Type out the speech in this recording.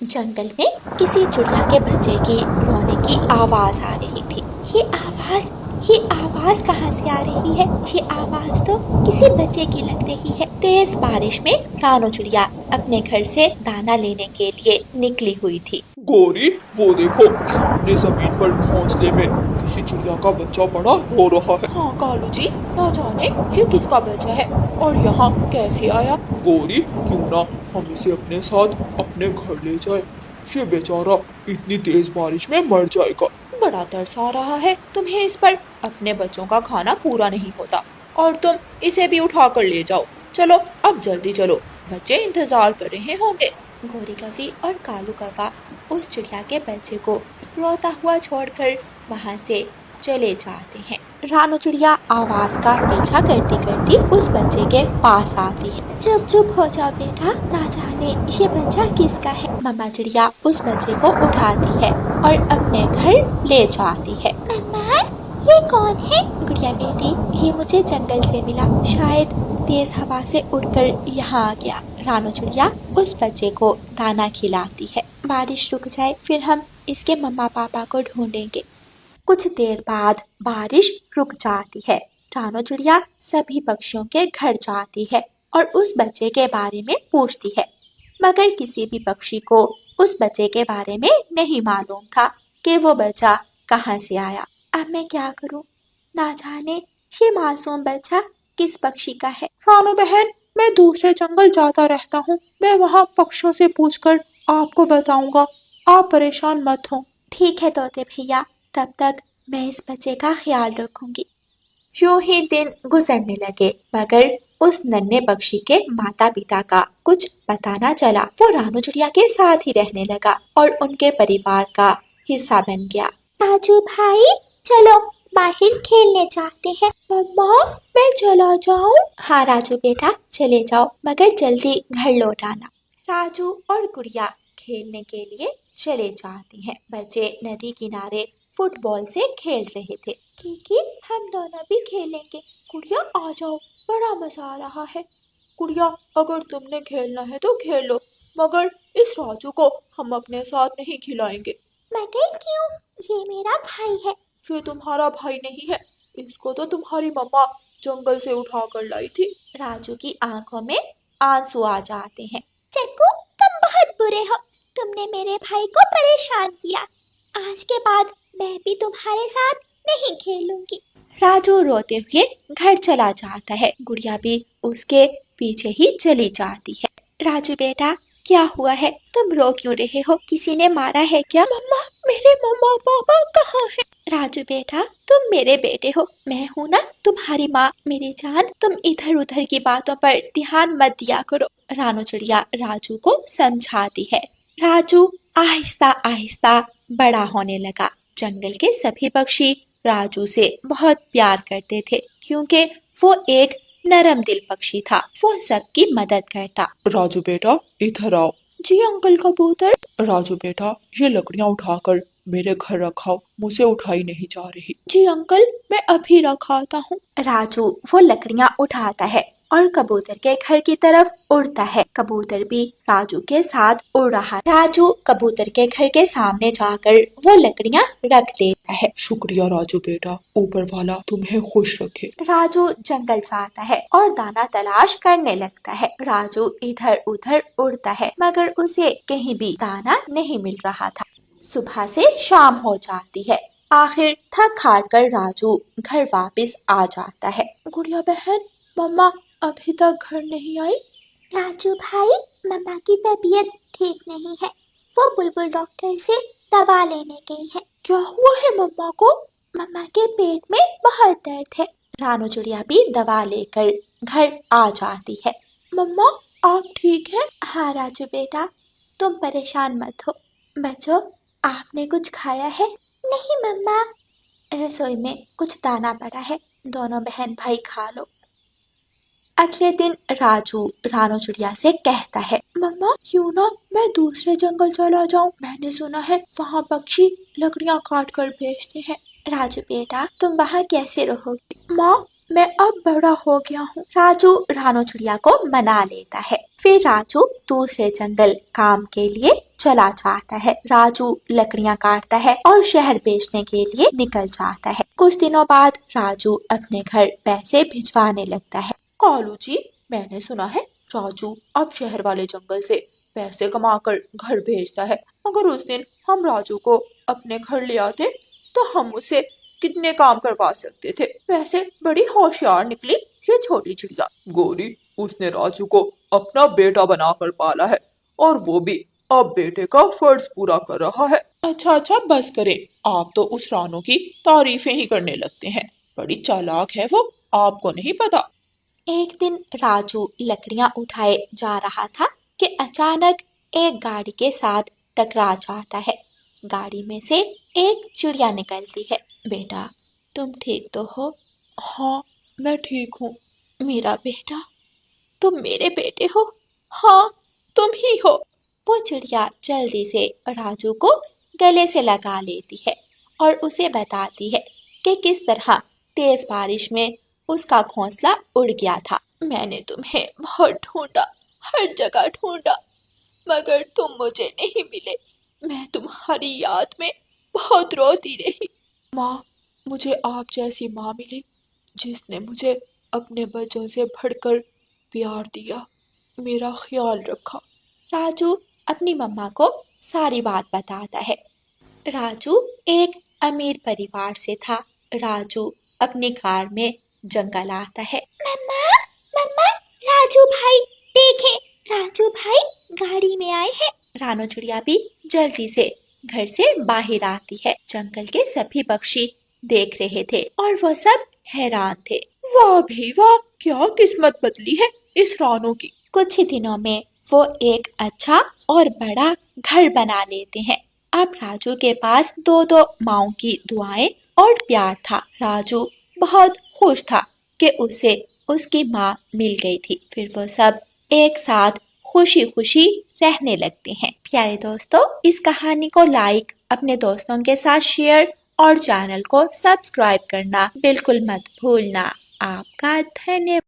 जंगल में किसी चिड़िया के बच्चे की रोने की आवाज आ रही थी। ये आवाज कहाँ से आ रही है? ये आवाज तो किसी बच्चे की लग रही है। तेज बारिश में रानो चिड़िया अपने घर से दाना लेने के लिए निकली हुई थी। गौरी, वो देखो सामने जमीन पर घोंसले में किसी चिड़िया का बच्चा बड़ा रो रहा है। हाँ कालू जी, ना जाने ये किसका बच्चा है और यहाँ कैसे आया। गौरी, क्यों ना हम इसे अपने साथ अपने घर ले जाए। ये बेचारा इतनी तेज बारिश में मर जाएगा। बड़ा तरस आ रहा है तुम्हें इस पर। अपने बच्चों का खाना पूरा नहीं होता और तुम इसे भी उठा कर ले जाओ। चलो अब जल्दी चलो, बच्चे इंतजार कर रहे होंगे। गोरी कौवी और कालू कौवा उस चिड़िया के बच्चे को रोता हुआ छोड़कर वहाँ से चले जाते हैं। रानो चिड़िया आवाज का पीछा करती करती उस बच्चे के पास आती है। चुप चुप हो जाओ बेटा, ना जाने ये बच्चा किसका है। मम्मा चिड़िया उस बच्चे को उठाती है और अपने घर ले जाती है। मम्मा, ये कौन है? गुड़िया बेटी, ये मुझे जंगल से मिला, शायद तेज हवा से उड़कर यहाँ आ गया। रानो चिड़िया उस बच्चे को दाना खिलाती है। बारिश रुक जाए फिर हम इसके मम्मा पापा को ढूंढेंगे। कुछ देर बाद बारिश रुक जाती है। रानो चिड़िया सभी पक्षियों के घर जाती है और उस बच्चे के बारे में पूछती है, मगर किसी भी पक्षी को उस बच्चे के बारे में नहीं मालूम था कि वो बच्चा कहाँ से आया। अब मैं क्या करूं? ना जाने ये मासूम बच्चा किस पक्षी का है। रानो बहन, मैं दूसरे जंगल जाता रहता हूँ, मैं वहाँ पक्षियों से पूछकर आपको बताऊंगा, आप परेशान मत हो। ठीक है तोते भैया, तब तक मैं इस बच्चे का ख्याल रखूंगी। यूं ही दिन गुजरने लगे, मगर उस नन्हे पक्षी के माता पिता का कुछ पता न चला। वो रानो चिड़िया के साथ ही रहने लगा और उनके परिवार का हिस्सा बन गया। राजू भाई, चलो बाहर खेलने जाते हैं। मम्मा, मैं चला जाऊं? हाँ राजू बेटा, चले जाओ, मगर जल्दी घर लौट आना। राजू और गुड़िया खेलने के लिए चले जाते हैं। बच्चे नदी किनारे फुटबॉल से खेल रहे थे। क्योंकि हम दोनों भी खेलेंगे। गुड़िया आ जाओ, बड़ा मजा आ रहा है। गुड़िया, अगर तुमने खेलना है तो खेलो, मगर इस राजू को हम अपने साथ नहीं खिलाएंगे। मगर क्यों? ये मेरा भाई है। ये तुम्हारा भाई नहीं है, इसको तो तुम्हारी मम्मा जंगल से उठा कर लाई थी। राजू की आंखों में आंसू आ जाते हैं। चक्कू, तुम बहुत बुरे हो, तुमने मेरे भाई को परेशान किया। आज के बाद मैं भी तुम्हारे साथ नहीं खेलूंगी। राजू रोते हुए घर चला जाता है। गुड़िया भी उसके पीछे ही चली जाती है। राजू बेटा, क्या हुआ है? तुम रो क्यों रहे हो? किसी ने मारा है क्या? मम्मा, मेरे मम्मा पापा कहाँ हैं? राजू बेटा, तुम मेरे बेटे हो, मैं हूँ ना तुम्हारी माँ। मेरी जान, तुम इधर उधर की बातों पर ध्यान मत दिया करो। रानो चिड़िया राजू को समझाती है। राजू आहिस्ता आहिस्ता बड़ा होने लगा। जंगल के सभी पक्षी राजू से बहुत प्यार करते थे, क्योंकि वो एक नरम दिल पक्षी था। वो सबकी मदद करता। राजू बेटा, इधर आओ। जी अंकल कबूतर। राजू बेटा, ये लकड़ियाँ उठाकर मेरे घर रखाओ, मुझे उठाई नहीं जा रही। जी अंकल, मैं अभी रखाता हूँ। राजू वो लकड़ियाँ उठाता है और कबूतर के घर की तरफ उड़ता है। कबूतर भी राजू के साथ उड़ रहा। राजू कबूतर के घर के सामने जाकर वो लकड़ियाँ रख देता है। शुक्रिया राजू बेटा, ऊपर वाला तुम्हें खुश रखे। राजू जंगल जाता है और दाना तलाश करने लगता है। राजू इधर उधर उड़ता है, मगर उसे कहीं भी दाना नहीं मिल रहा था। सुबह से शाम हो जाती है। आखिर थक हार कर राजू घर वापस आ जाता है। गुड़िया बहन, मम्मा अभी तक घर नहीं आई? राजू भाई, मम्मा की तबीयत ठीक नहीं है, वो बुलबुल डॉक्टर से दवा लेने गई है। क्या हुआ है मम्मा को? मम्मा के पेट में बहुत दर्द है। रानो चिड़िया भी दवा लेकर घर आ जाती है। मम्मा, आप ठीक हैं? हाँ राजू बेटा, तुम परेशान मत हो। बच्चों, आपने कुछ खाया है? नहीं मम्मा, रसोई में कुछ दाना पड़ा है, दोनों बहन भाई खा लो। अगले दिन राजू रानो चिड़िया से कहता है, मम्मा क्यों ना मैं दूसरे जंगल चला जाऊं? मैंने सुना है वहाँ पक्षी लकड़ियाँ काट कर बेचते हैं। राजू बेटा, तुम वहाँ कैसे रहोगे? माँ, मैं अब बड़ा हो गया हूँ। राजू रानू चिड़िया को मना लेता है। फिर राजू दूसरे जंगल काम के लिए चला जाता है। राजू लकड़ियाँ काटता है और शहर बेचने के लिए निकल जाता है। कुछ दिनों बाद राजू अपने घर पैसे भिजवाने लगता है। कालू जी, मैंने सुना है राजू अब शहर वाले जंगल से पैसे कमाकर घर भेजता है। अगर उस दिन हम राजू को अपने घर ले आते तो हम उसे कितने काम करवा सकते थे। वैसे बड़ी होशियार निकली ये छोटी चिड़िया। गौरी, उसने राजू को अपना बेटा बनाकर पाला है और वो भी अब बेटे का फर्ज पूरा कर रहा है। अच्छा बस करें, आप तो उस रानू की तारीफें ही करने लगते हैं। बड़ी चालाक है वो, आपको नहीं पता। एक दिन राजू लकड़ियाँ उठाए जा रहा था कि अचानक एक गाड़ी के साथ टकरा जाता है। गाड़ी में से एक चिड़िया निकलती है। बेटा, तुम ठीक तो हो? हाँ, मैं ठीक हूँ। मेरा बेटा, तुम मेरे बेटे हो? हाँ, तुम ही हो। वो चिड़िया जल्दी से राजू को गले से लगा लेती है और उसे बताती है कि किस तरह तेज बारिश में उसका घोंसला उड़ गया था। मैंने तुम्हें बहुत ढूंढा, हर जगह ढूंढा, मगर तुम मुझे नहीं मिले। मैं तुम्हारी याद में बहुत रोती रही। माँ, मुझे आप जैसी माँ मिली जिसने मुझे अपने बच्चों से बढ़कर प्यार दिया, मेरा ख्याल रखा। राजू अपनी मम्मा को सारी बात बताता है। राजू एक अमीर परिवार से था। राजू अपनी कार में जंगल आता है। मम्मा, मम्मा, राजू भाई देखें, राजू भाई गाड़ी में आए हैं। रानू चिड़िया भी जल्दी से घर से बाहर आती है। जंगल के सभी पक्षी देख रहे थे और वो सब हैरान थे। वाह भाई वाह, क्या किस्मत बदली है इस रानू की। कुछ ही दिनों में वो एक अच्छा और बड़ा घर बना लेते हैं। अब राजू के पास दो दो माओं की दुआएं और प्यार था। राजू बहुत खुश था कि उसे उसकी माँ मिल गई थी। फिर वो सब एक साथ खुशी खुशी रहने लगते हैं। प्यारे दोस्तों, इस कहानी को लाइक, अपने दोस्तों के साथ शेयर और चैनल को सब्सक्राइब करना बिल्कुल मत भूलना। आपका धन्यवाद।